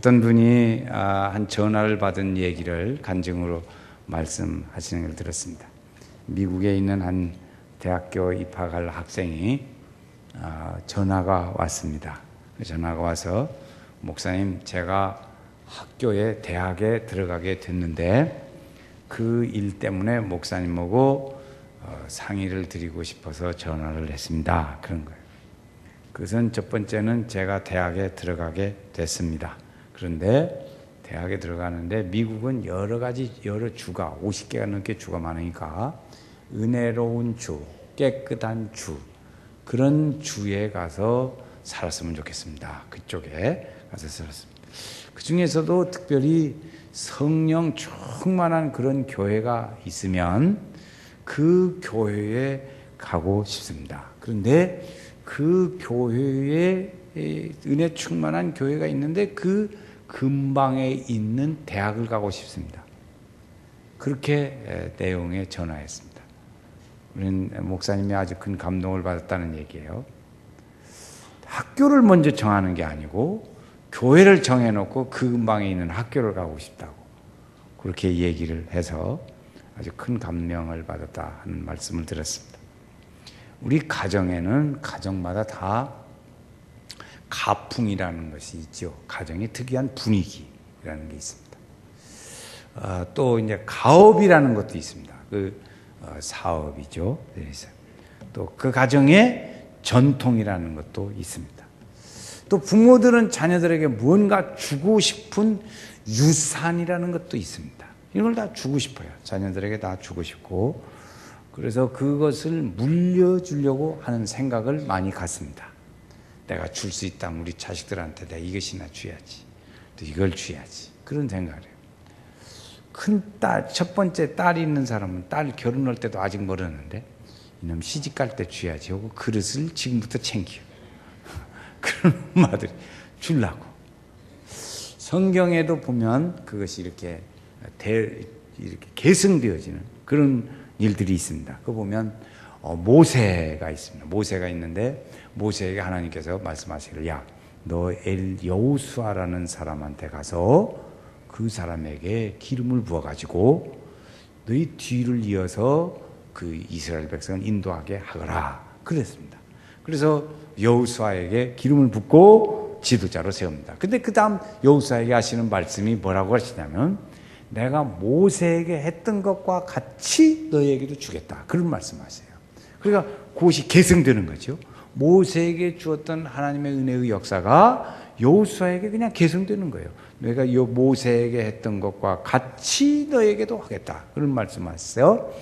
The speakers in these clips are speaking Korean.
어떤 분이 한 전화를 받은 얘기를 간증으로 말씀하시는 걸 들었습니다. 미국에 있는 한 대학교 입학할 학생이 전화가 왔습니다. 전화가 와서 목사님, 제가 학교에 대학에 들어가게 됐는데 그 일 때문에 목사님하고 상의를 드리고 싶어서 전화를 했습니다. 그런 거예요. 그것은 첫 번째는 제가 대학에 들어가게 됐습니다. 그런데 대학에 들어가는데 미국은 여러 주가 50개가 넘게 주가 많으니까 은혜로운 주, 깨끗한 주, 그런 주에 가서 살았으면 좋겠습니다. 그쪽에 가서 살았습니다. 그 중에서도 특별히 성령 충만한 그런 교회가 있으면 그 교회에 가고 싶습니다. 그런데 그 교회에 은혜 충만한 교회가 있는데 그 근방에 있는 대학을 가고 싶습니다. 그렇게 내용에 전화했습니다. 우리는 목사님이 아주 큰 감동을 받았다는 얘기예요. 학교를 먼저 정하는 게 아니고 교회를 정해놓고 그 근방에 있는 학교를 가고 싶다고 그렇게 얘기를 해서 아주 큰 감명을 받았다 하는 말씀을 들었습니다. 우리 가정에는 가정마다 다 가풍이라는 것이 있죠. 가정의 특이한 분위기라는 게 있습니다. 또 이제 가업이라는 것도 있습니다. 그 사업이죠. 또 그 가정의 전통이라는 것도 있습니다. 또 부모들은 자녀들에게 무언가 주고 싶은 유산이라는 것도 있습니다. 이걸 다 주고 싶어요. 자녀들에게 다 주고 싶고, 그래서 그것을 물려주려고 하는 생각을 많이 갖습니다. 내가 줄 수 있다면 우리 자식들한테 내가 이것이나 줘야지, 또 이걸 줘야지, 그런 생각을 해요. 큰 딸, 첫 번째 딸이 있는 사람은 딸 결혼할 때도 아직 멀었는데 이놈 시집 갈 때 줘야지 하고 그릇을 지금부터 챙겨. 그런 엄마들이 주려고. 성경에도 보면 그것이 이렇게 계승되어지는 그런 일들이 있습니다. 그거 보면 모세가 있습니다. 모세가 있는데 모세에게 하나님께서 말씀하시기를, 야, 너 여호수아라는 사람한테 가서 그 사람에게 기름을 부어가지고 너희 뒤를 이어서 그 이스라엘 백성을 인도하게 하거라 그랬습니다. 그래서 여호수아에게 기름을 붓고 지도자로 세웁니다. 근데 그 다음 여호수아에게 하시는 말씀이 뭐라고 하시냐면, 내가 모세에게 했던 것과 같이 너희에게도 주겠다, 그런 말씀하세요. 그러니까 그것이 계승되는 거죠. 모세에게 주었던 하나님의 은혜의 역사가 여호수아에게 그냥 계승되는 거예요. 내가 모세에게 했던 것과 같이 너에게도 하겠다, 그런 말씀하셨어요.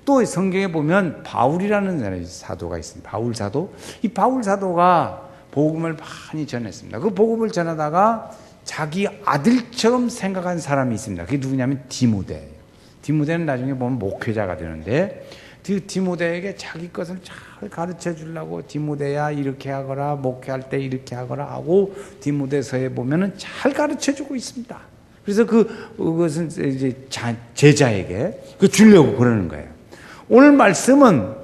또 성경에 보면 바울이라는 사도가 있습니다. 바울 사도. 이 바울 사도가 복음을 많이 전했습니다. 그 복음을 전하다가 자기 아들처럼 생각한 사람이 있습니다. 그게 누구냐면 디모데예요. 디모데는 나중에 보면 목회자가 되는데, 디모데에게 자기 것을 잘 가르쳐 주려고, 디모데야 이렇게 하거라, 목회할 때 이렇게 하거라 하고 디모데서에 보면은 잘 가르쳐 주고 있습니다. 그래서 그것은 이제 제자에게 그 주려고 그러는 거예요. 오늘 말씀은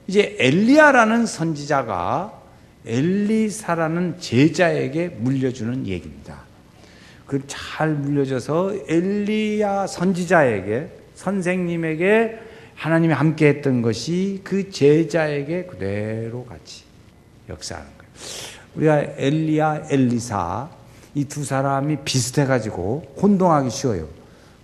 이제 엘리야라는 선지자가 엘리사라는 제자에게 물려주는 얘기입니다. 그 잘 물려줘서 엘리야 선지자에게, 선생님에게 하나님이 함께 했던 것이 그 제자에게 그대로 같이 역사하는 거예요. 우리가 엘리야, 엘리사 이 두 사람이 비슷해가지고 혼동하기 쉬워요.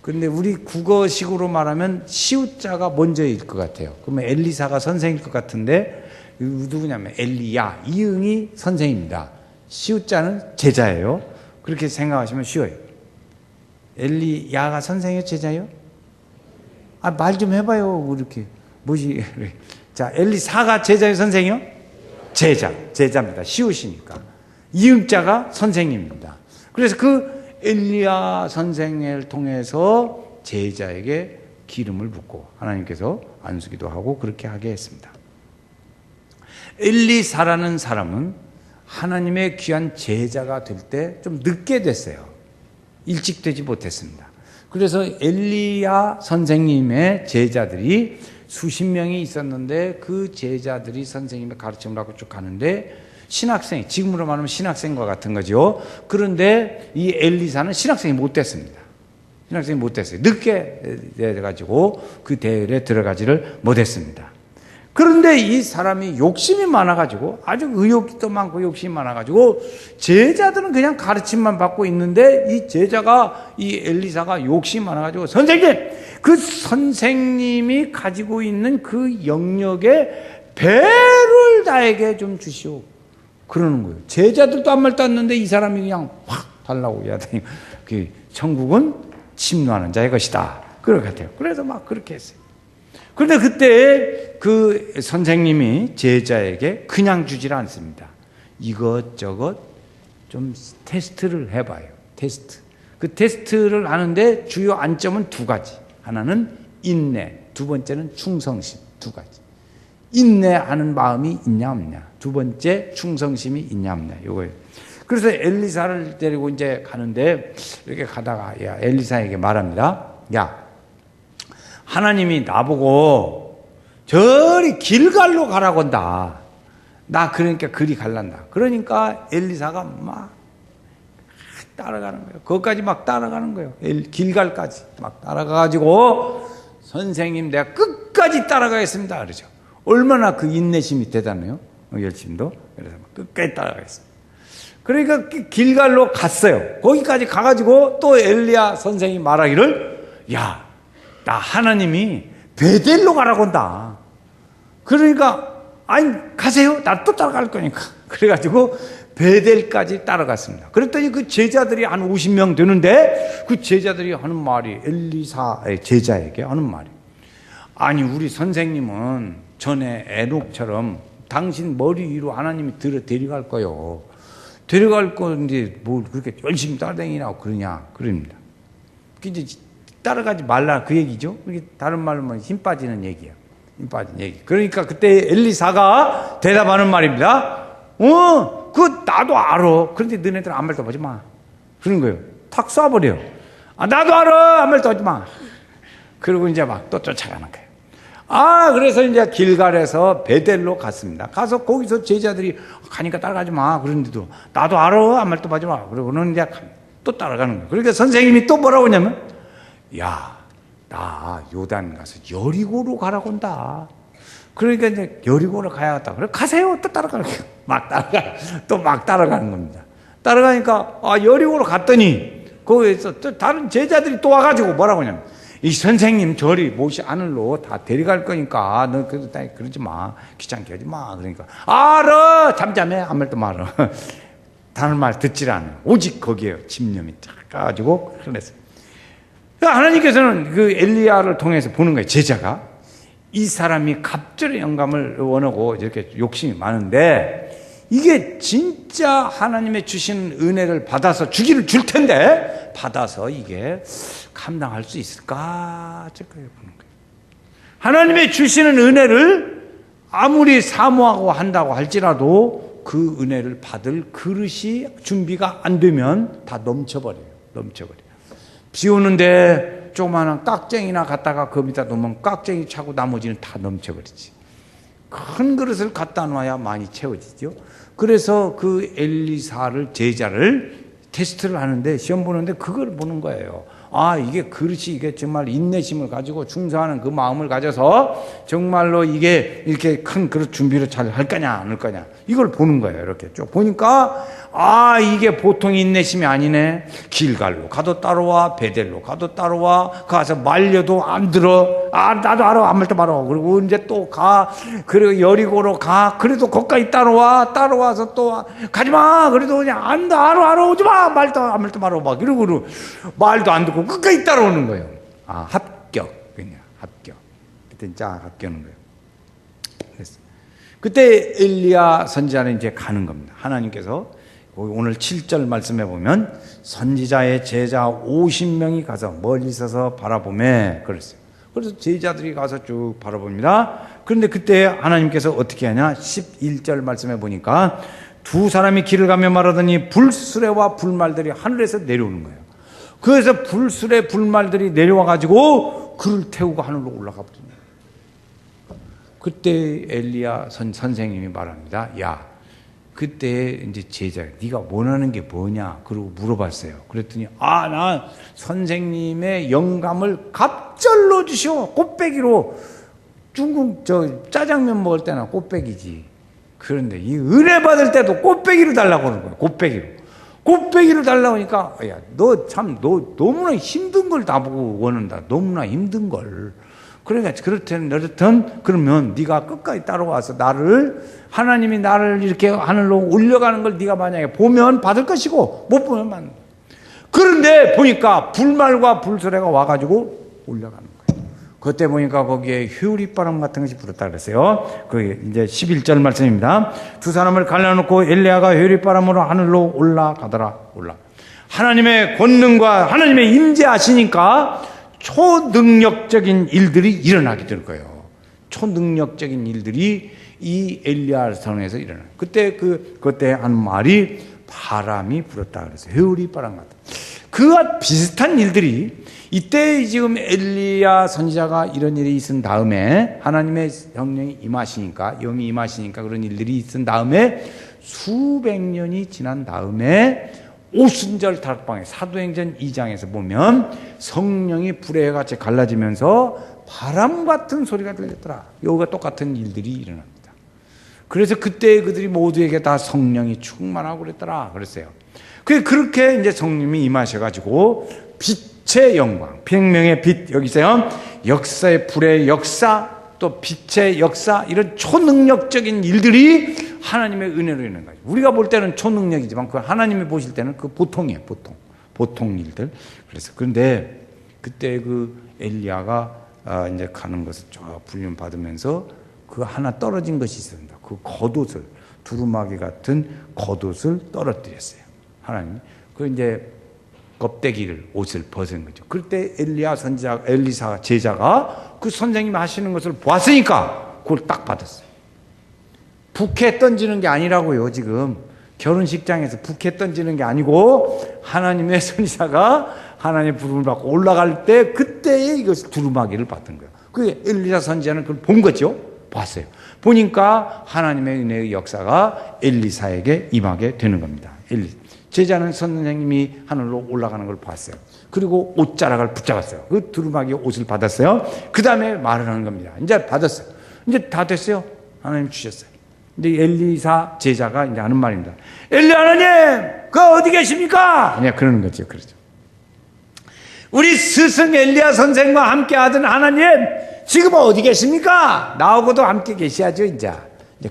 그런데 우리 국어식으로 말하면 시우자가 먼저일 것 같아요. 그러면 엘리사가 선생일 것 같은데, 누구냐면 엘리야, 이응이 선생입니다. 시우자는 제자예요. 그렇게 생각하시면 쉬워요. 엘리야가 선생이요, 제자요? 말 좀 해봐요. 이렇게 뭐지? 자, 엘리사가 제자요, 선생이요? 제자입니다. 쉬우시니까. 이응자가 선생님입니다. 그래서 그 엘리야 선생을 통해서 제자에게 기름을 붓고 하나님께서 안수기도 하고 그렇게 하게 했습니다. 엘리사라는 사람은 하나님의 귀한 제자가 될 때 좀 늦게 됐어요. 일찍 되지 못했습니다. 그래서 엘리야 선생님의 제자들이 수십 명이 있었는데 그 제자들이 선생님의 가르침을 하고 쭉 가는데 신학생, 지금으로 말하면 신학생과 같은 거죠. 그런데 이 엘리사는 신학생이 못 됐습니다. 신학생이 못 됐어요. 늦게 돼가지고 그 대열에 들어가지를 못했습니다. 그런데 이 사람이 욕심이 많아가지고, 아주 의욕도 많고 욕심이 많아가지고 제자들은 그냥 가르침만 받고 있는데 이 제자가, 이 엘리사가 욕심이 많아가지고, 선생님, 그 선생님이 가지고 있는 그 영역에 배를 나에게 좀 주시오, 그러는 거예요. 제자들도 아무 말도 안 했는데 이 사람이 그냥 확 달라고 야더니 그 천국은 침노하는 자의 것이다, 그럴 것 같아요. 그래서 막 그렇게 했어요. 그런데 그때 그 선생님이 제자에게 그냥 주질 않습니다. 이것저것 좀 테스트를 해봐요. 테스트. 그 테스트를 하는데 주요 안점은 두 가지. 하나는 인내, 두 번째는 충성심. 두 가지. 인내하는 마음이 있냐 없냐. 두 번째, 충성심이 있냐 없냐. 요거예요. 그래서 엘리사를 데리고 이제 가는데, 이렇게 가다가 엘리사에게 말합니다. 야, 하나님이 나보고 저리 길갈로 가라고 한다. 나 그러니까 그리 갈란다. 그러니까 엘리사가 막 따라가는 거예요. 거기까지 막 따라가는 거예요. 길갈까지 막 따라가가지고, 선생님 내가 끝까지 따라가겠습니다, 그러죠. 얼마나 그 인내심이 대단해요. 열심도. 그래서 막 끝까지 따라가겠습니다. 그러니까 길갈로 갔어요. 거기까지 가가지고 또 엘리야 선생이 말하기를, 야, 나 하나님이 베델로 가라고 한다. 그러니까, 아니, 가세요. 나 또 따라갈 거니까. 그래가지고 베델까지 따라갔습니다. 그랬더니 그 제자들이 한 50명 되는데, 그 제자들이 하는 말이, 엘리사의 제자에게 하는 말이, 아니, 우리 선생님은 전에 에녹처럼 당신 머리 위로 하나님이 데려갈 거요. 데려갈 건데 뭘 그렇게 열심히 따라다니라고 그러냐, 그럽니다. 이제 따라가지 말라, 그 얘기죠. 이게 다른 말로 하면 힘 빠지는 얘기야. 힘 빠지는 얘기. 그러니까 그때 엘리사가 대답하는 말입니다. 나도 알아. 그런데 너네들 아무 말도 하지 마. 그런 거예요. 탁 쏴버려. 나도 알아. 아무 말도 하지 마. 그리고 이제 막 또 쫓아가는 거예요. 그래서 이제 길갈에서 베델로 갔습니다. 가서 거기서 제자들이 가니까 따라가지 마. 그런데도 나도 알아. 아무 말도 하지 마. 그러고는 이제 또 따라가는 거예요. 그러니까 선생님이 또 뭐라고 하냐면, 야, 나 요단 가서 여리고로 가라고 한다. 그러니까 이제 여리고로 가야겠다. 그래, 가세요. 또 따라가는 거예요. 또 막 따라가는 겁니다. 따라가니까, 여리고로 갔더니, 거기에서 또 다른 제자들이 또 와가지고 뭐라고 하냐면, 이 선생님 저리 모시 하늘로 다 데려갈 거니까, 너 그러지 마. 귀찮게 하지 마. 그러니까, 알아! 잠잠해. 아무 말도 말아. 다른 말 듣질 않아요. 오직 거기에요. 집념이 딱 가가지고, 그랬어요. 하나님께서는 그 엘리야를 통해서 보는 거예요. 제자가 이 사람이 갑절의 영감을 원하고 이렇게 욕심이 많은데, 이게 진짜 하나님의 주신 은혜를 받아서 주기를 줄 텐데 받아서 이게 감당할 수 있을까, 저거에 보는 거예요. 하나님의 주시는 은혜를 아무리 사모하고 한다고 할지라도 그 은혜를 받을 그릇이 준비가 안 되면 다 넘쳐버려요. 비 오는데 조그마한 깍쟁이나 갖다가 거기다 놓으면 깍쟁이 차고 나머지는 다 넘쳐버리지. 큰 그릇을 갖다 놔야 많이 채워지죠. 그래서 그 엘리사를, 제자를 테스트를 하는데, 시험 보는데 그걸 보는 거예요. 이게 그릇이, 이게 정말 인내심을 가지고 충성하는 그 마음을 가져서 정말로 이게 이렇게 큰 그릇 준비를 잘 할 거냐 안 할 거냐, 이걸 보는 거예요. 이렇게 쭉 보니까 이게 보통 인내심이 아니네. 길갈로 가도 따라와, 베델로 가도 따라와, 가서 말려도 안 들어. 나도 알아. 아무 말도 말아. 그리고 이제 또 가. 그리고 여리고로 가. 그래도 거기까지 따라와서 또 가지마. 그래도 그냥 알아. 오지 마. 아무 말도 말아. 막 이러고 말도 안 듣고 끝까지 따라오는 거예요. 합격. 그냥 합격. 그때 쫙 합격하는 거예요. 그때 엘리야 선지자는 이제 가는 겁니다. 하나님께서 오늘 7절 말씀해 보면, 선지자의 제자 50명이 가서 멀리 서서 바라보매, 그랬어요. 그래서 제자들이 가서 쭉 바라봅니다. 그런데 그때 하나님께서 어떻게 하냐, 11절 말씀해 보니까 두 사람이 길을 가며 말하더니 불수레와 불말들이 하늘에서 내려오는 거예요. 그래서 불수레 불말들이 내려와 가지고 그를 태우고 하늘로 올라가 버립니다. 그때 엘리야 선생님이 말합니다. 야, 그때 이제 제자, 네가 원하는 게 뭐냐? 그러고 물어봤어요. 그랬더니, 나 선생님의 영감을 갑절로 주시오. 꽃배기로. 중국 짜장면 먹을 때나 꽃배기지. 그런데 이 은혜 받을 때도 꽃배기로 달라고 그러는 거야. 꽃배기로 달라고 하니까, 야, 너 너무나 힘든 걸 나보고 원한다. 너무나 힘든 걸. 그러니까 그렇든 그러면 네가 끝까지 따라와서 하나님이 나를 이렇게 하늘로 올려가는 걸 네가 만약에 보면 받을 것이고 못 보면 만. 그런데 보니까 불말과 불소래가 와가지고 올라가는 거예요. 그때 보니까 거기에 휴리바람 같은 것이 불었다 그랬어요. 그게 이제 11절 말씀입니다. 두 사람을 갈라놓고 엘리야가 휴리바람으로 하늘로 올라가더라. 하나님의 권능과 하나님의 임재하시니까 초능력적인 일들이 일어나게 될 거예요. 초능력적인 일들이 이 엘리야 성에서 일어나요. 그때 한 말이 바람이 불었다 그랬어요. 회오리바람 같은. 그와 비슷한 일들이 이때 지금 엘리야 선지자가 이런 일이 있은 다음에 하나님의 성령이 임하시니까, 영이 임하시니까 그런 일들이 있은 다음에 수백 년이 지난 다음에 오순절 다락방에 사도행전 2장에서 보면 성령이 불의 같이 갈라지면서 바람 같은 소리가 들렸더라. 여기가 똑같은 일들이 일어납니다. 그래서 그때 그들이 모두에게 다 성령이 충만하고 그랬더라 그랬어요. 그렇게 이제 성령이 임하셔가지고 빛의 영광, 백명의 빛, 여기 있어요. 역사의 불의 역사, 또 빛의 역사, 이런 초능력적인 일들이 하나님의 은혜로 있는 거죠. 우리가 볼 때는 초능력이지만 그 하나님이 보실 때는 그 보통이에요. 보통 일들. 그래서 그런데 그때 그 엘리야가 이제 가는 것을 쫙 불림 받으면서 그 하나 떨어진 것이 있습니다. 그 겉옷을, 두루마기 같은 겉옷을 떨어뜨렸어요. 하나님. 그 이제 껍데기를, 옷을 벗은 거죠. 그때 엘리사 제자가 그 선생님이 하시는 것을 보았으니까 그걸 딱 받았어요. 부케 던지는 게 아니라고요. 지금 결혼식장에서 부케 던지는 게 아니고 하나님의 선지자가 하나님의 부름을 받고 올라갈 때 그때에 이것을 두루마기를 받은 거예요. 그게 엘리사 선지자는 그걸 본 거죠. 봤어요. 보니까 하나님의 은혜의 역사가 엘리사에게 임하게 되는 겁니다. 제자는 선생님이 하늘로 올라가는 걸 봤어요. 그리고 옷자락을 붙잡았어요. 그 두루마기 옷을 받았어요. 그 다음에 말을 하는 겁니다. 이제 받았어요. 이제 다 됐어요. 하나님 주셨어요. 근데 엘리사 제자가 이제 하는 말입니다. 엘리 하나님, 그 어디 계십니까? 그냥 그러는 거죠. 그렇죠. 우리 스승 엘리야 선생과 함께 하던 하나님, 지금 어디 계십니까? 나하고도 함께 계셔야죠, 이제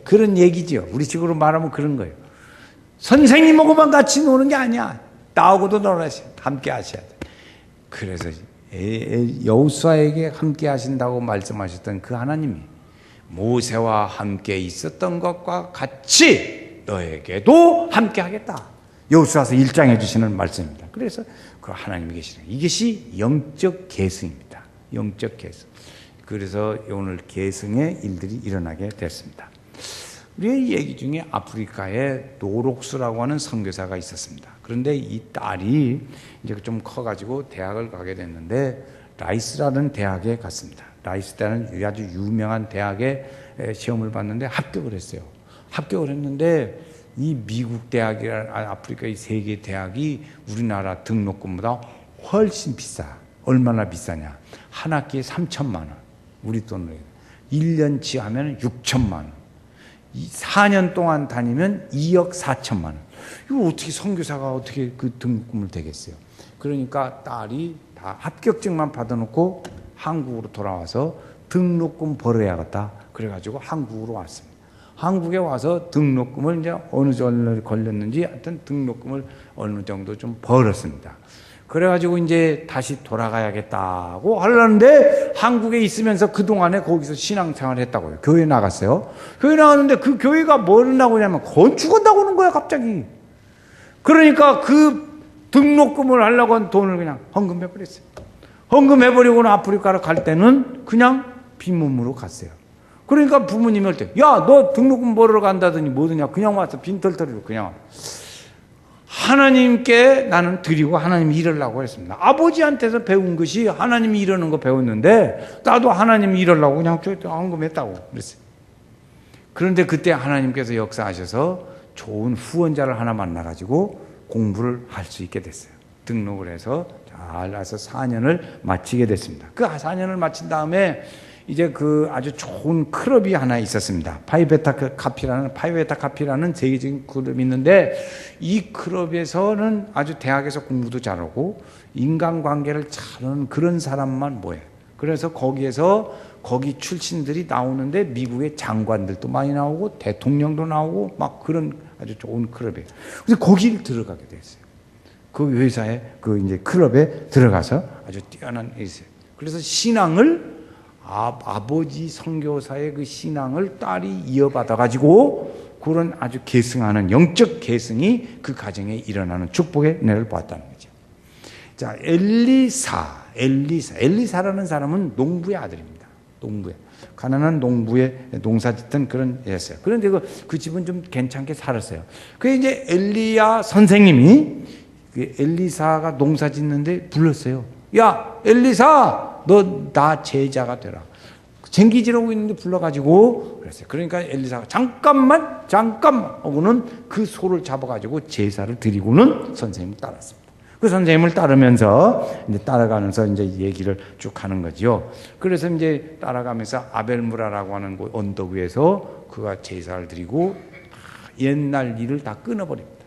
그런 얘기죠. 우리 식으로 말하면 그런 거예요. 선생님하고만 같이 노는 게 아니야. 나하고도 함께 하셔야 돼. 그래서 여호수아에게 함께 하신다고 말씀하셨던 그 하나님이 모세와 함께 있었던 것과 같이 너에게도 함께 하겠다. 여호수아서 1장에 주시는 말씀입니다. 그래서 그 하나님이 계시는 이것이 영적 계승입니다. 영적 계승. 그래서 오늘 계승의 일들이 일어나게 됐습니다. 우리의 얘기 중에 아프리카에 노록수라고 하는 선교사가 있었습니다. 그런데 이 딸이 이제 좀 커가지고 대학을 가게 됐는데 라이스라는 대학에 갔습니다. 라이스라는 아주 유명한 대학에 시험을 봤는데 합격을 했어요. 합격을 했는데 이 미국 대학이나 아프리카의 세계 대학이 우리나라 등록금보다 훨씬 비싸. 얼마나 비싸냐? 한 학기에 3천만 원. 우리 돈으로 1년치 하면 6천만 원. 4년 동안 다니면 2억 4천만 원. 이거 어떻게 선교사가 어떻게 그 등록금을 대겠어요? 그러니까 딸이 다 합격증만 받아놓고 한국으로 돌아와서 등록금 벌어야겠다. 그래가지고 한국으로 왔습니다. 한국에 와서 등록금을 이제 어느 정도 걸렸는지 하여튼 등록금을 어느 정도 좀 벌었습니다. 그래가지고 이제 다시 돌아가야겠다고 하려는데 한국에 있으면서 그동안에 거기서 신앙생활을 했다고요. 교회 나갔어요. 교회 나갔는데 그 교회가 뭘 나오냐면 건축한다고 하는 거야, 갑자기. 그러니까 그 등록금을 하려고 한 돈을 그냥 헌금해버렸어요. 헌금해버리고는 아프리카로 갈 때는 그냥 빈몸으로 갔어요. 그러니까 부모님이 할 때, 야, 너 등록금 벌으러 간다더니 뭐더냐. 그냥 와서 빈털터리로 그냥 와. 하나님께 나는 드리고 하나님이 이러려고 했습니다. 아버지한테서 배운 것이 하나님이 이러는 거 배웠는데 나도 하나님이 이러려고 그냥 헌금했다고 그랬어요. 그런데 그때 하나님께서 역사하셔서 좋은 후원자를 하나 만나가지고 공부를 할 수 있게 됐어요. 등록을 해서 잘 해서 4년을 마치게 됐습니다. 그 4년을 마친 다음에 이제 그 아주 좋은 클럽이 하나 있었습니다. 파이베타 카피라는 세계적인 클럽이 있는데, 이 클럽에서는 아주 대학에서 공부도 잘하고 인간관계를 잘하는 그런 사람만 모여요. 그래서 거기 출신들이 나오는데 미국의 장관들도 많이 나오고 대통령도 나오고 막 그런 아주 좋은 클럽이에요. 그래서 거기를 들어가게 됐어요. 그 회사에 이제 클럽에 들어가서 아주 뛰어난 있어요. 그래서 신앙을 아버지 선교사의 그 신앙을 딸이 이어받아 가지고 그런 아주 계승하는 영적 계승이 그 가정에 일어나는 축복의 은혜를 보았다는 거죠. 자, 엘리사라는 사람은 농부의 아들입니다. 가난한 농부의 농사짓던 그런 애였어요. 그런데 그 집은 좀 괜찮게 살았어요. 그 이제 엘리야 선생님이 엘리사가 농사짓는데 불렀어요. 야, 엘리사, 너 나 제자가 되라. 쟁기질하고 있는데 불러가지고 그랬어요. 그러니까 엘리사가 잠깐만 하고는 그 소를 잡아가지고 제사를 드리고는 선생님을 따랐습니다. 그 선생님을 따라가면서 이제 얘기를 쭉 하는 거죠. 그래서 이제 따라가면서 아벨무라라고 하는 그 언덕 위에서 그가 제사를 드리고 옛날 일을 다 끊어버립니다.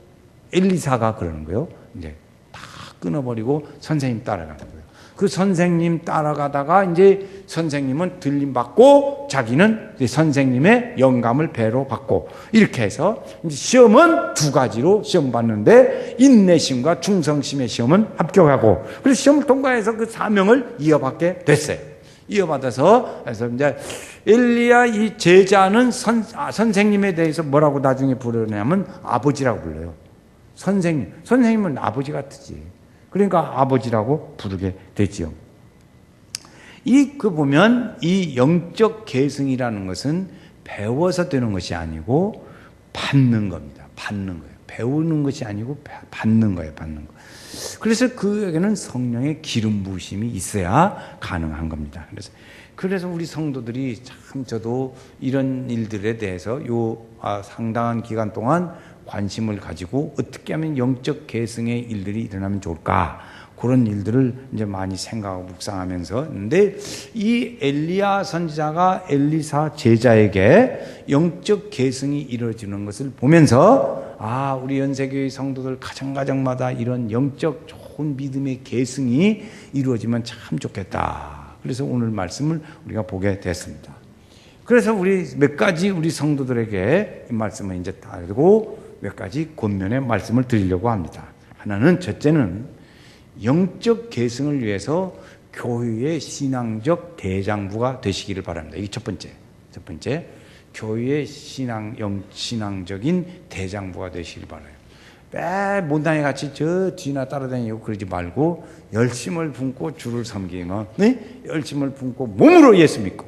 엘리사가 그러는 거예요. 이제 다 끊어버리고 선생님 따라가는 거예요. 그 선생님 따라가다가 이제 선생님은 들림 받고 자기는 선생님의 영감을 배로 받고 이렇게 해서 이제 시험은 두 가지로 시험 봤는데 인내심과 충성심의 시험은 합격하고 그래서 시험을 통과해서 그 사명을 이어받게 됐어요. 이어받아서 그래서 이제 엘리야 이 제자는 선생님에 대해서 뭐라고 나중에 부르냐면 아버지라고 불러요. 선생님은 아버지 같지. 그러니까 아버지라고 부르게 됐지요. 보면 이 영적 계승이라는 것은 배워서 되는 것이 아니고 받는 겁니다. 받는 거예요. 배우는 것이 아니고 받는 거예요. 받는 거. 그래서 그에게는 성령의 기름 부으심이 있어야 가능한 겁니다. 그래서 우리 성도들이 참 저도 이런 일들에 대해서 상당한 기간 동안 관심을 가지고 어떻게 하면 영적 계승의 일들이 일어나면 좋을까? 그런 일들을 이제 많이 생각하고 묵상하면서 근데 이 엘리야 선지자가 엘리사 제자에게 영적 계승이 이루어지는 것을 보면서 우리 연세교회 성도들 가정마다 이런 영적 좋은 믿음의 계승이 이루어지면 참 좋겠다. 그래서 오늘 말씀을 우리가 보게 됐습니다. 그래서 몇 가지 우리 성도들에게 이 말씀을 이제 다루고 몇 가지 권면의 말씀을 드리려고 합니다. 첫째는 영적 계승을 위해서 교회의 신앙적 대장부가 되시기를 바랍니다. 이게 첫 번째, 교회의 신앙적인 대장부가 되시기를 바라요. 매 몬다니 같이 저 뒤나 따라다니고 그러지 말고 열심을 품고 주를 섬기면, 열심을 품고 몸으로 예수 믿고,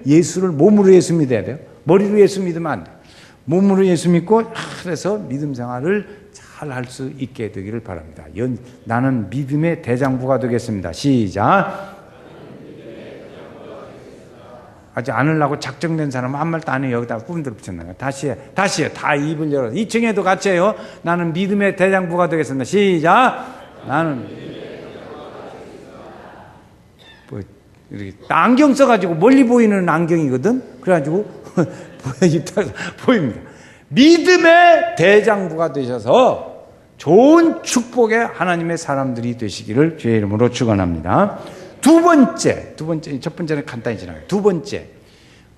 예수를 몸으로 예수 믿어야 돼요. 머리로 예수 믿으면 안 돼요. 몸으로 예수 믿고 그래서 믿음 생활을 잘 할 수 있게 되기를 바랍니다. 나는 믿음의 대장부가 되겠습니다. 시작. 아직 안 하려고 작정된 사람은 한 말도 안 해요. 여기다 꿈들 붙였나 요. 다시 해. 다 입을 열어. 2층에도 같이 해요. 나는 믿음의 대장부가 되겠습니다. 시작. 나는 이렇게 안경 써가지고 멀리 보이는 안경이거든. 그래가지고 보입니다. 믿음의 대장부가 되셔서 좋은 축복의 하나님의 사람들이 되시기를 주의 이름으로 축원합니다. 첫 번째는 간단히 지나가요. 두 번째,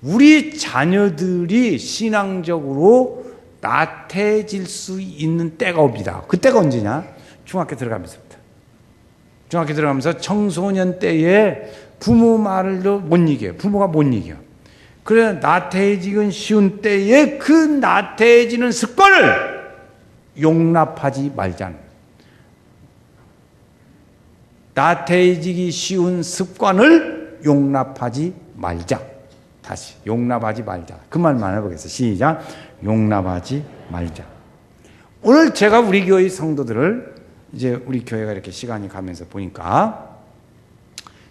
우리 자녀들이 신앙적으로 나태해질 수 있는 때가 옵니다. 그 때가 언제냐? 중학교 들어가면서부터. 중학교 들어가면서 청소년 때에 부모 말도 못 이겨요. 부모가 못 이겨. 그래 나태해지기 쉬운 때에 그 나태해지는 습관을 용납하지 말자는 거예요. 나태해지기 쉬운 습관을 용납하지 말자. 다시 용납하지 말자. 그 말만 해보겠습니다. 시작. 용납하지 말자. 오늘 제가 우리 교회 성도들을 이제 우리 교회가 이렇게 시간이 가면서 보니까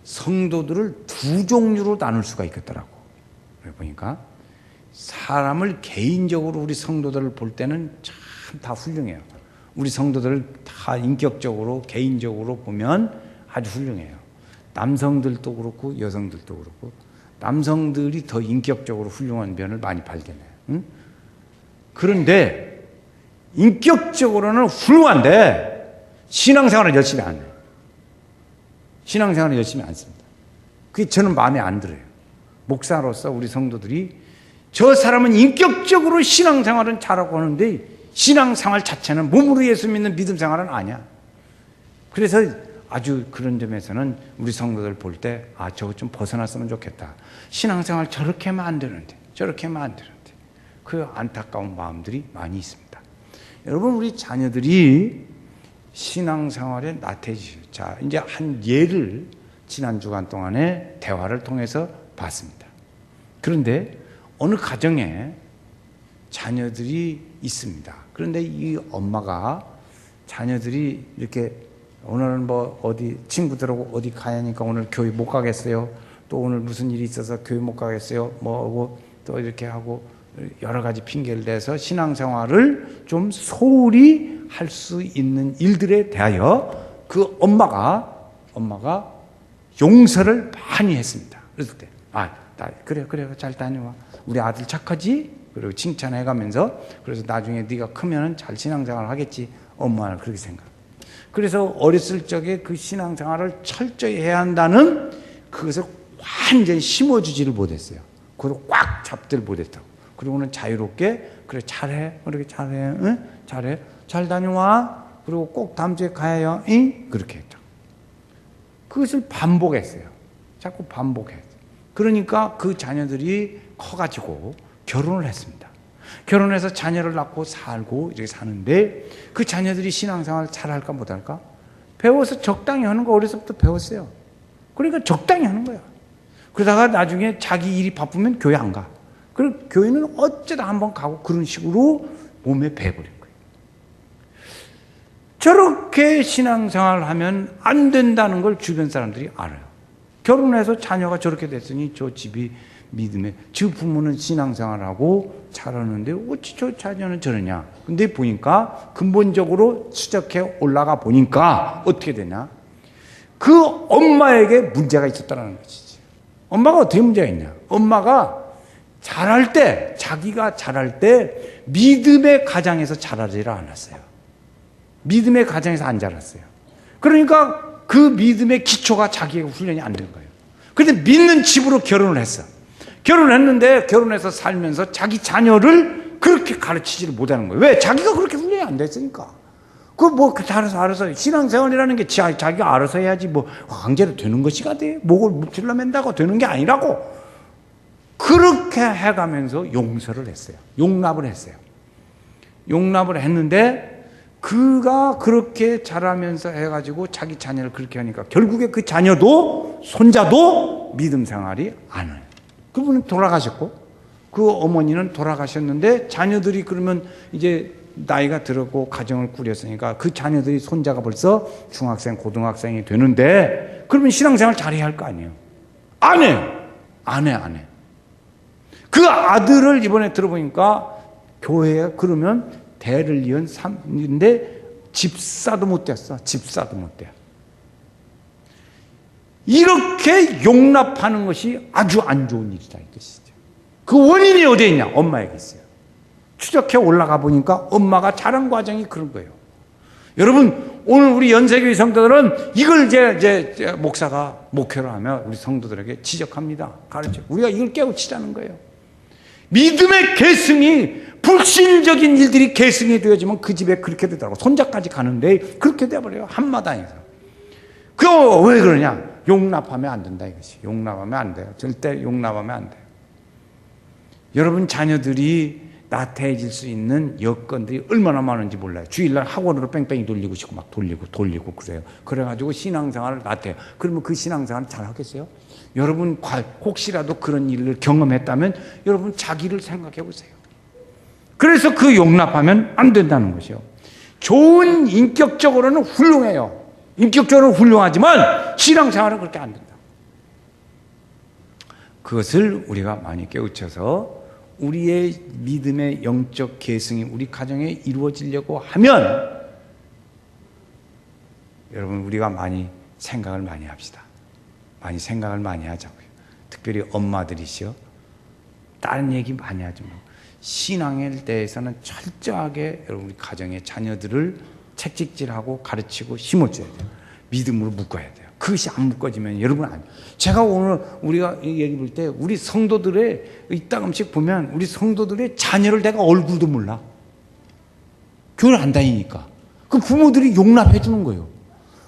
성도들을 두 종류로 나눌 수가 있겠더라고. 보니까 사람을 개인적으로 우리 성도들을 볼 때는 참 다 훌륭해요. 우리 성도들을 다 인격적으로 개인적으로 보면 아주 훌륭해요. 남성들도 그렇고 여성들도 그렇고 남성들이 더 인격적으로 훌륭한 면을 많이 발견해요. 응? 그런데 인격적으로는 훌륭한데 신앙생활을 열심히 안 해요. 신앙생활을 열심히 안 씁니다. 그게 저는 마음에 안 들어요. 목사로서 우리 성도들이 저 사람은 인격적으로 신앙생활은 잘하고 하는데 신앙생활 자체는 몸으로 예수 믿는 믿음 생활은 아니야. 그래서 아주 그런 점에서는 우리 성도들 볼 때 저거 좀 벗어났으면 좋겠다. 신앙생활 저렇게 하면 안 되는데 저렇게 하면 안 되는데 그 안타까운 마음들이 많이 있습니다. 여러분 우리 자녀들이 신앙생활에 나태해지죠. 자, 이제 한 예를 지난 주간 동안에 대화를 통해서 봤습니다. 그런데 어느 가정에 자녀들이 있습니다. 그런데 이 엄마가 자녀들이 이렇게 오늘은 뭐 어디 친구들하고 어디 가야 하니까 오늘 교회 못 가겠어요. 또 오늘 무슨 일이 있어서 교회 못 가겠어요. 뭐 또 이렇게 하고 여러 가지 핑계를 대서 신앙생활을 좀 소홀히 할 수 있는 일들에 대하여 그 엄마가 용서를 많이 했습니다. 그랬을 때 그래 잘 다녀와. 우리 아들 착하지? 그리고 칭찬해가면서 그래서 나중에 네가 크면은 잘 신앙생활 하겠지. 엄마는 그렇게 생각. 그래서 어렸을 적에 그 신앙생활을 철저히 해야 한다는 그것을 완전히 심어주지를 못했어요. 그걸 꽉 잡지를 못했다고. 그리고는 자유롭게 그래 잘해, 그렇게 잘해, 응? 잘해, 잘 다녀와. 그리고 꼭 다음 주에 가야 해요, 응? 그렇게 했다. 그것을 반복했어요. 자꾸 반복했어요. 그러니까 그 자녀들이 커가지고 결혼을 했습니다. 결혼해서 자녀를 낳고 살고 이렇게 사는데 그 자녀들이 신앙생활 잘할까 못할까? 배워서 적당히 하는 거 어려서부터 배웠어요. 그러니까 적당히 하는 거야. 그러다가 나중에 자기 일이 바쁘면 교회 안 가. 그리고 교회는 어쩌다 한번 가고 그런 식으로 몸에 배버린 거예요. 저렇게 신앙생활을 하면 안 된다는 걸 주변 사람들이 알아요. 결혼해서 자녀가 저렇게 됐으니 저 집이 믿음에 저 부모는 신앙생활하고 잘하는데 어찌 저 자녀는 저러냐. 근데 보니까 근본적으로 추적해 올라가 보니까 어떻게 되냐. 그 엄마에게 문제가 있었다는 것이지. 엄마가 어떻게 문제가 있냐. 엄마가 자기가 자랄 때 믿음의 가정에서 자라지를 않았어요. 믿음의 가정에서 안 자랐어요. 그러니까 그 믿음의 기초가 자기의 훈련이 안 된 거예요. 그런데 믿는 집으로 결혼을 했어. 결혼했는데 결혼해서 살면서 자기 자녀를 그렇게 가르치지를 못하는 거예요. 왜? 자기가 그렇게 훈련이 안 됐으니까. 알아서 신앙생활이라는 게 자기가 알아서 해야지 뭐 강제로 되는 것이가 돼. 목을 묵질러 맨다고 되는 게 아니라고. 그렇게 해가면서 용서를 했어요. 용납을 했어요. 용납을 했는데 그가 그렇게 자라면서 해가지고 자기 자녀를 그렇게 하니까 결국에 그 자녀도 손자도 믿음 생활이 안 해요. 그분은 돌아가셨고 그 어머니는 돌아가셨는데 자녀들이 그러면 이제 나이가 들었고 가정을 꾸렸으니까 그 자녀들이 손자가 벌써 중학생 고등학생이 되는데 그러면 신앙생활 잘해야 할 거 아니에요. 안 해. 그 아들을 이번에 들어보니까 교회에 그러면 대를 이은 3인데 집사도 못 됐어. 집사도 못 돼. 이렇게 용납하는 것이 아주 안 좋은 일이다 이것이죠. 그 원인이 어디에 있냐? 엄마에게 있어요. 추적해 올라가 보니까 엄마가 자란 과정이 그런 거예요. 여러분 오늘 우리 연세교회 성도들은 이걸 이제 목사가 목회를 하며 우리 성도들에게 지적합니다. 가르쳐. 우리가 이걸 깨우치자는 거예요. 믿음의 계승이 불신적인 일들이 계승이 되어지면 그 집에 그렇게 되더라고. 손자까지 가는데 그렇게 돼버려요. 한마당에서. 그거 왜 그러냐? 용납하면 안 된다 이것이. 용납하면 안 돼요. 절대 용납하면 안 돼요. 여러분 자녀들이 나태해질 수 있는 여건들이 얼마나 많은지 몰라요. 주일날 학원으로 뺑뺑이 돌리고 싶고 막 돌리고 그래요. 그래가지고 신앙생활을 나태해요. 그러면 그 신앙생활을 잘 하겠어요? 여러분 혹시라도 그런 일을 경험했다면 여러분 자기를 생각해 보세요. 그래서 그 용납하면 안 된다는 것이요. 좋은 인격적으로는 훌륭해요. 인격적으로는 훌륭하지만 신앙생활은 그렇게 안 된다. 그것을 우리가 많이 깨우쳐서 우리의 믿음의 영적 계승이 우리 가정에 이루어지려고 하면 여러분 우리가 많이 생각을 많이 합시다. 많이 생각을 많이 하자고요. 특별히 엄마들이시여 다른 얘기 많이 하지 말고 신앙에 대해서는 철저하게 여러분 우리 가정의 자녀들을 책찍질하고 가르치고 심어줘야 돼요. 믿음으로 묶어야 돼요. 그것이 안 묶어지면 여러분 안 돼요. 제가 오늘 우리가 얘기 볼 때 우리 성도들의 이따금씩 보면 우리 성도들의 자녀를 내가 얼굴도 몰라. 교회를 안 다니니까. 그 부모들이 용납해 주는 거예요.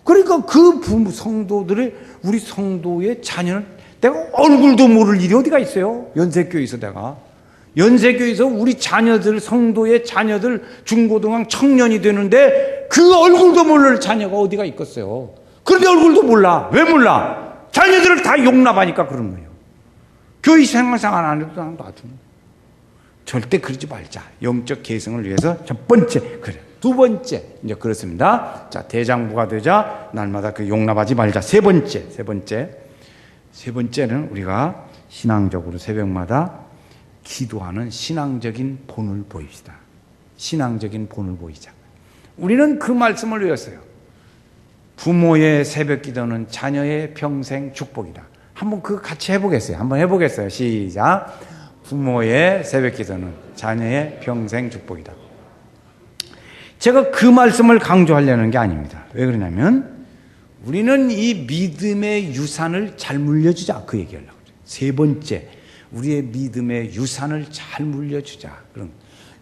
그러니까 그 부모 성도들의 우리 성도의 자녀는 내가 얼굴도 모를 일이 어디가 있어요? 연세교회에서 내가 연세교회에서 우리 자녀들 성도의 자녀들 중고등학 청년이 되는데 그 얼굴도 모를 자녀가 어디가 있겠어요? 그런데 얼굴도 몰라. 왜 몰라? 자녀들을 다 용납하니까 그런 거예요. 교회 생활 안 해도 놔두는 거예요. 절대 그러지 말자. 영적 계승을 위해서 첫 번째 그래. 두 번째 이제 그렇습니다. 자, 대장부가 되자 날마다 그 용납하지 말자. 세 번째는 우리가 신앙적으로 새벽마다 기도하는 신앙적인 본을 보입시다. 신앙적인 본을 보이자. 우리는 그 말씀을 외웠어요. 부모의 새벽 기도는 자녀의 평생 축복이다. 한번 그거 같이 해보겠어요. 한번 해보겠어요. 시작. 부모의 새벽 기도는 자녀의 평생 축복이다. 제가 그 말씀을 강조하려는 게 아닙니다. 왜 그러냐면 우리는 이 믿음의 유산을 잘 물려주자. 그 얘기하려고 그래요. 세 번째, 우리의 믿음의 유산을 잘 물려주자. 그럼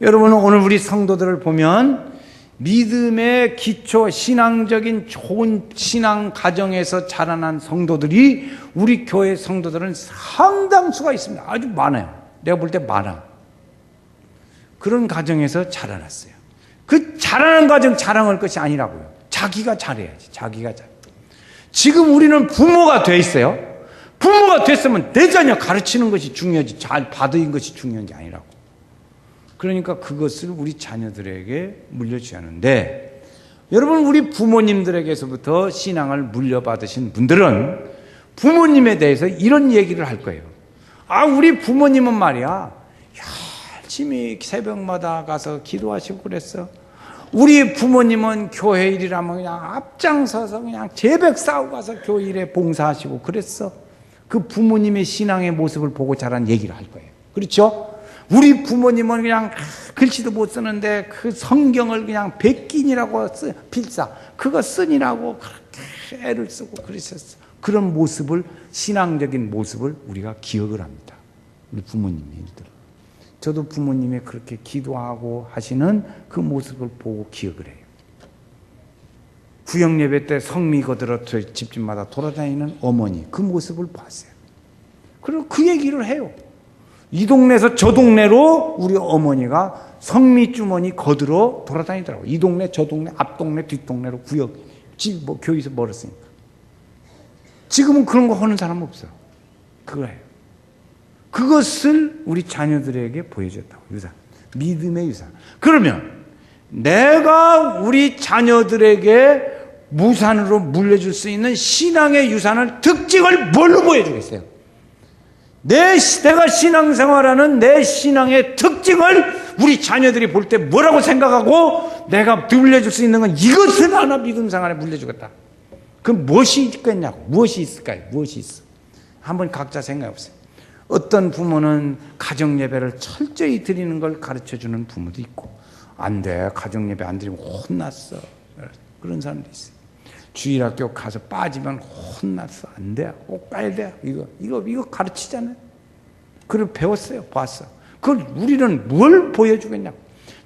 여러분은 오늘 우리 성도들을 보면 믿음의 기초, 신앙적인 좋은 신앙 가정에서 자라난 성도들이 우리 교회 성도들은 상당수가 있습니다. 아주 많아요. 내가 볼 때 많아. 그런 가정에서 자라났어요. 그 자라는 가정 자랑할 것이 아니라고요. 자기가 잘해야지. 자기가 잘. 지금 우리는 부모가 돼 있어요. 부모가 됐으면 내 자녀 가르치는 것이 중요하지 잘 받은 것이 중요한 게 아니라고. 그러니까 그것을 우리 자녀들에게 물려줘야 하는데 여러분 우리 부모님들에게서부터 신앙을 물려받으신 분들은 부모님에 대해서 이런 얘기를 할 거예요. 아, 우리 부모님은 말이야 열심히 새벽마다 가서 기도하시고 그랬어. 우리 부모님은 교회 일이라면 그냥 앞장서서 그냥 제백 싸우고 가서 교회 일에 봉사하시고 그랬어. 그 부모님의 신앙의 모습을 보고 자란 얘기를 할 거예요. 그렇죠? 우리 부모님은 그냥 글씨도 못 쓰는데 그 성경을 그냥 백긴이라고 필사 그거 쓰니라고 그렇게 애를 쓰고 그러셨어. 그런 모습을 신앙적인 모습을 우리가 기억을 합니다. 우리 부모님의 일들. 저도 부모님이 그렇게 기도하고 하시는 그 모습을 보고 기억을 해요. 구역 예배 때 성미 거들어 집집마다 돌아다니는 어머니 그 모습을 봤어요. 그리고 그 얘기를 해요. 이 동네에서 저 동네로 우리 어머니가 성미 주머니 거들어 돌아다니더라고요. 이 동네 저 동네 앞 동네 뒷 동네로 구역 집 뭐 교회에서 멀었으니까. 지금은 그런 거 하는 사람 없어요. 그거예요. 그것을 우리 자녀들에게 보여줬다고. 유산. 믿음의 유산. 그러면 내가 우리 자녀들에게 무산으로 물려줄 수 있는 신앙의 유산을 특징을 뭘로 보여주겠어요? 내가 신앙생활하는 내 신앙의 특징을 우리 자녀들이 볼 때 뭐라고 생각하고 내가 물려줄 수 있는 건 이것을 하나 믿음 생활에 물려주겠다. 그럼 무엇이 있겠냐고. 무엇이 있을까요? 무엇이 있어? 한번 각자 생각해 보세요. 어떤 부모는 가정예배를 철저히 드리는 걸 가르쳐주는 부모도 있고 안 돼. 가정예배 안 드리면 혼났어. 그런 사람도 있어요. 주일학교 가서 빠지면 혼났어. 안 돼. 꼭 가야 돼. 이거 가르치잖아요. 그걸 배웠어요. 봤어. 그걸 우리는 뭘 보여주겠냐고.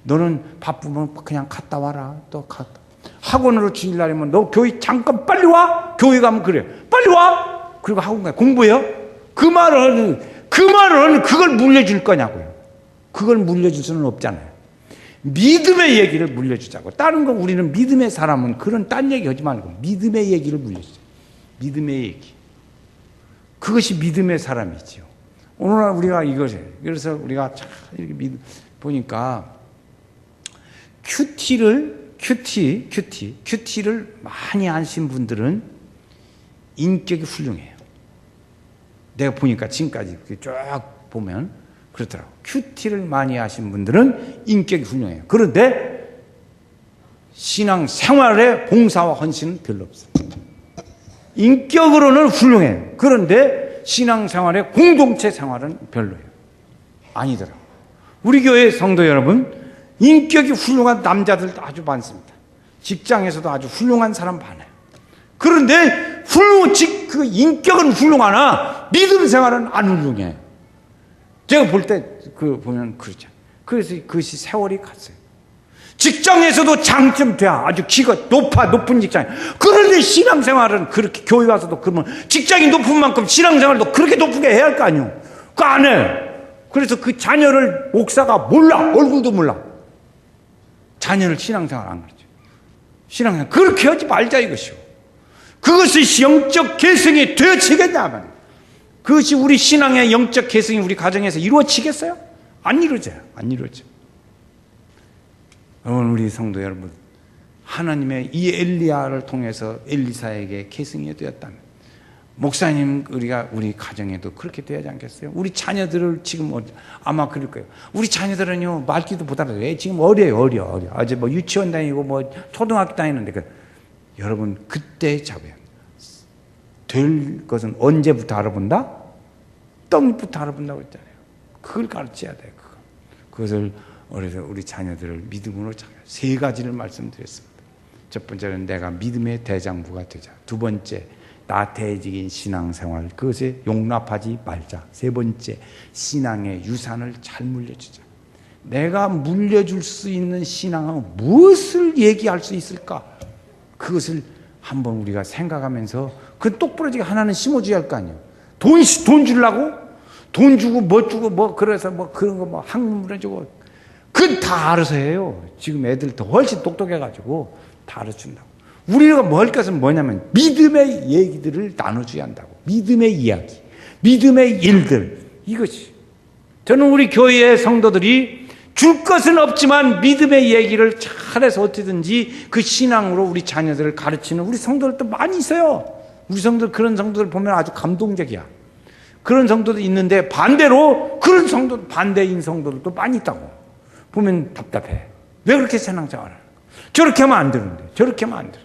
너는 바쁘면 그냥 갔다 와라. 또 갔다. 학원으로 주일날이면 너 교회 잠깐 빨리 와. 교회 가면 그래. 빨리 와. 그리고 학원 가 공부해요. 그 말을 그걸 물려줄 거냐고요. 그걸 물려줄 수는 없잖아요. 믿음의 얘기를 물려주자고. 다른 거 우리는 믿음의 사람은 그런 딴 얘기 하지 말고 믿음의 얘기를 물려주자. 믿음의 얘기. 그것이 믿음의 사람이지요. 오늘날 우리가 이것이에요. 그래서 우리가 참 이렇게 보니까 큐티를 많이 아신 분들은 인격이 훌륭해요. 내가 보니까 지금까지 쫙 보면 그렇더라고. 큐티를 많이 하신 분들은 인격이 훌륭해요. 그런데 신앙 생활에 봉사와 헌신은 별로 없어요. 인격으로는 훌륭해요. 그런데 신앙 생활에 공동체 생활은 별로예요. 아니더라고. 우리 교회 성도 여러분, 인격이 훌륭한 남자들도 아주 많습니다. 직장에서도 아주 훌륭한 사람 많아요. 그런데 그 인격은 훌륭하나 믿음 생활은 안 훌륭해. 제가 볼 때 보면 그렇죠. 그래서 그것이 세월이 갔어요. 직장에서도 장점돼야 아주 기가 높은 직장. 그런데 신앙생활은 그렇게 교회 와서도 그러면 직장이 높은 만큼 신앙생활도 그렇게 높게 해야 할 거 아니에요. 그거 안 해. 그래서 그 자녀를 목사가 몰라. 얼굴도 몰라. 자녀를 신앙생활 안 가르쳐. 신앙생활 그렇게 하지 말자 이것이요. 그것이 영적 개성이 되어지겠냐 말이에요. 그것이 우리 신앙의 영적 개성이 우리 가정에서 이루어지겠어요? 안 이루어져요. 안 이루어져. 여러분, 우리 성도 여러분, 하나님의 이 엘리야를 통해서 엘리사에게 계승이 되었다면 목사님 우리 가정에도 그렇게 되어야지 않겠어요? 우리 자녀들을 지금 아마 그럴 거예요. 우리 자녀들은요 말귀도 못 알아요. 왜? 지금 어려. 아직 뭐 유치원 다니고 뭐 초등학교 다니는데 여러분 그때 잡아요. 될 것은 언제부터 알아본다? 떡부터 알아본다고 했잖아요. 그걸 가르쳐야 돼요. 그것을 그래서 우리 자녀들을 믿음으로 세 가지를 말씀드렸습니다. 첫 번째는 내가 믿음의 대장부가 되자. 두 번째, 나태해진 신앙생활 그것에 용납하지 말자. 세 번째, 신앙의 유산을 잘 물려주자. 내가 물려줄 수 있는 신앙은 무엇을 얘기할 수 있을까? 그것을 한번 우리가 생각하면서 그 똑부러지게 하나는 심어줘야 할 거 아니에요. 돈 주려고? 돈 주고 뭐 그래서 뭐 그런 거 뭐 학문을 주고 그건 다 알아서 해요. 지금 애들 더 훨씬 똑똑해가지고 다 알아준다고. 우리가 뭐 할 것은 뭐냐면 믿음의 얘기들을 나눠줘야 한다고. 믿음의 이야기, 믿음의 일들, 이것이. 저는 우리 교회의 성도들이 줄 것은 없지만 믿음의 얘기를 잘해서 어떻게든지 그 신앙으로 우리 자녀들을 가르치는 우리 성도들도 많이 있어요. 우리 성도들, 그런 성도들 보면 아주 감동적이야. 그런 성도도 있는데 반대로 그런 반대인 성도들도 많이 있다고. 보면 답답해. 왜 그렇게 신앙생활을 하는 거야? 저렇게 하면 안 되는데. 저렇게 하면 안 돼.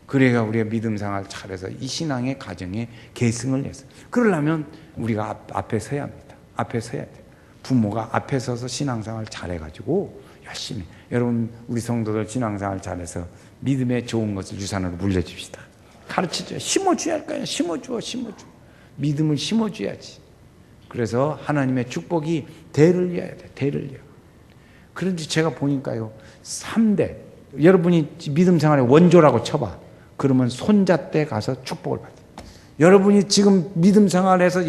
그래야 우리가 믿음 생활을 잘해서 이 신앙의 가정에 계승을 해서. 그러려면 우리가 앞에 서야 합니다. 앞에 서야 돼. 부모가 앞에 서서 신앙생활을 잘해가지고 열심히. 여러분, 우리 성도들 신앙생활 잘해서 믿음의 좋은 것을 유산으로 물려줍시다. 가르쳐줘야. 심어줘야 할 거야. 심어줘. 믿음을 심어줘야지. 그래서 하나님의 축복이 대를 이어야 돼. 대를 이어. 그런지 제가 보니까요, 3대. 여러분이 믿음 생활의 원조라고 쳐봐. 그러면 손자 때 가서 축복을 받아요. 여러분이 지금 믿음 생활에서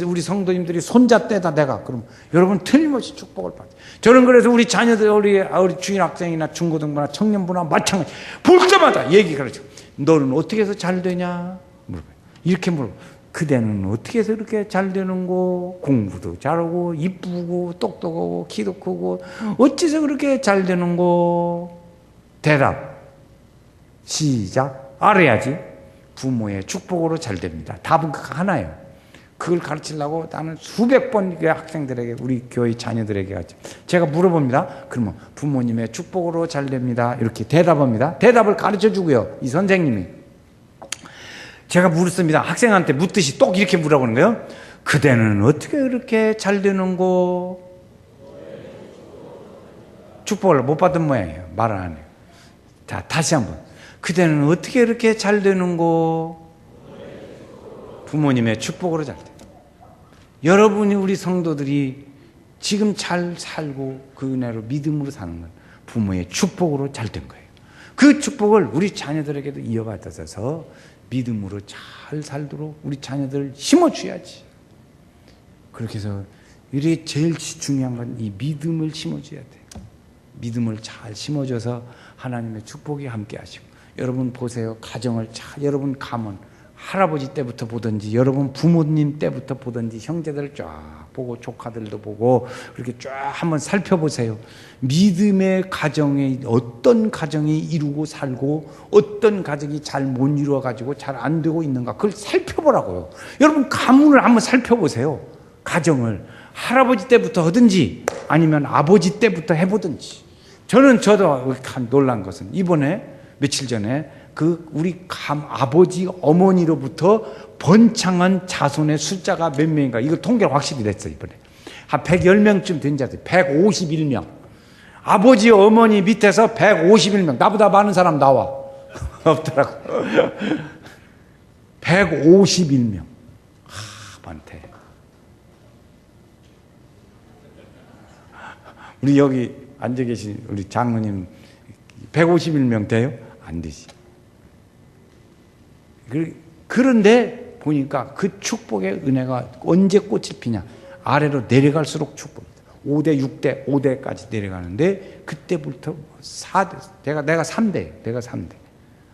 우리 성도님들이 손자 때다 내가. 그럼 여러분 틀림없이 축복을 받아요. 저는 그래서 우리 자녀들, 우리 주인 학생이나 중고등부나 청년부나 마찬가지. 볼 때마다 얘기 가르쳐. 너는 어떻게 해서 잘 되냐? 물어봐요. 이렇게 물어봐요. 그대는 어떻게 해서 이렇게 잘 되는고? 공부도 잘하고 이쁘고 똑똑하고 키도 크고 어째서 그렇게 잘 되는고? 대답 시작. 알아야지. 부모의 축복으로 잘 됩니다. 답은 하나예요. 그걸 가르치려고 나는 수백 번 학생들에게 우리 교회 자녀들에게 하죠. 제가 물어봅니다. 그러면 부모님의 축복으로 잘 됩니다. 이렇게 대답합니다. 대답을 가르쳐주고요. 이 선생님이 제가 물었습니다. 학생한테 묻듯이 똑 이렇게 물어보는 거예요. 그대는 어떻게 그렇게 잘 되는고? 축복을 못 받은 모양이에요. 말을 안 해요. 자, 다시 한번. 그대는 어떻게 이렇게 잘 되는고? 부모님의 축복으로 잘 돼. 여러분이 우리 성도들이 지금 잘 살고 그 은혜로 믿음으로 사는 건 부모의 축복으로 잘 된 거예요. 그 축복을 우리 자녀들에게도 이어받아서 믿음으로 잘 살도록 우리 자녀들을 심어줘야지. 그렇게 해서 이게 제일 중요한 건 이 믿음을 심어줘야 돼. 믿음을 잘 심어줘서 하나님의 축복이 함께 하시고. 여러분 보세요. 가정을 여러분 가면 할아버지 때부터 보든지 여러분 부모님 때부터 보든지 형제들을 쫙 보고 조카들도 보고 그렇게 쫙 한번 살펴보세요. 믿음의 가정에 어떤 가정이 이루고 살고 어떤 가정이 잘 못 이루어가지고 잘 안 되고 있는가 그걸 살펴보라고요. 여러분 가문을 한번 살펴보세요. 가정을 할아버지 때부터 하든지 아니면 아버지 때부터 해보든지. 저도 놀란 것은 이번에 며칠 전에 우리 아버지 어머니로부터 번창한 자손의 숫자가 몇 명인가 이거 통계가 확실히 됐어요. 이번에 한 110명쯤 된 자들 151명. 아버지 어머니 밑에서 151명. 나보다 많은 사람 나와. 없더라고. 151명. 많대. 우리 여기 앉아 계신 우리 장로님 151명 돼요? 안 되지. 그런데 보니까 그 축복의 은혜가 언제 꽃이 피냐? 아래로 내려갈수록 축복이다. 5대, 6대, 5대까지 내려가는데 그때부터 4대, 내가 3대, 내가 3대.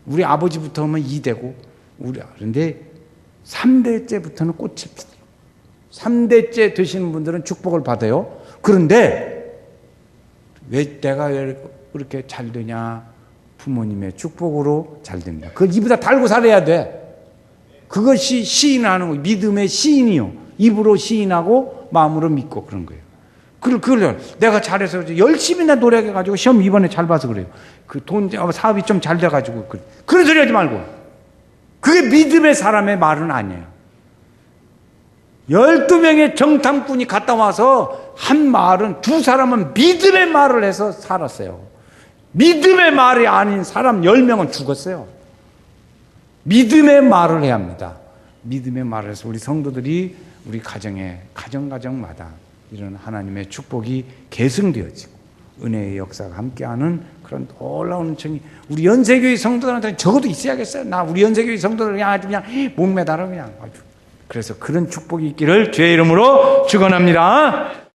우리 아버지부터 하면 2대고, 그런데 3대째부터는 꽃이 피다. 3대째 되시는 분들은 축복을 받아요. 그런데 왜 내가 그렇게 잘 되냐? 부모님의 축복으로 잘 됩니다. 그걸 입에다 달고 살아야 돼. 그것이 시인하는 거, 믿음의 시인이요. 입으로 시인하고 마음으로 믿고 그런 거예요. 그걸 내가 잘해서 열심히나 노력해가지고 시험 이번에 잘 봐서 그래요. 사업이 좀 잘 돼가지고 그런 소리 하지 말고. 그게 믿음의 사람의 말은 아니에요. 12명의 정탐꾼이 갔다 와서 한 말은 두 사람은 믿음의 말을 해서 살았어요. 믿음의 말이 아닌 사람 10명은 죽었어요. 믿음의 말을 해야 합니다. 믿음의 말을 해서 우리 성도들이 우리 가정마다 이런 하나님의 축복이 계승되어지고 은혜의 역사가 함께하는 그런 놀라운 청이 우리 연세교회 성도들한테 적어도 있어야겠어요. 우리 연세교회 성도들 그냥 목매달아 그냥 아주. 그래서 그런 축복이 있기를 주의 이름으로 축원합니다.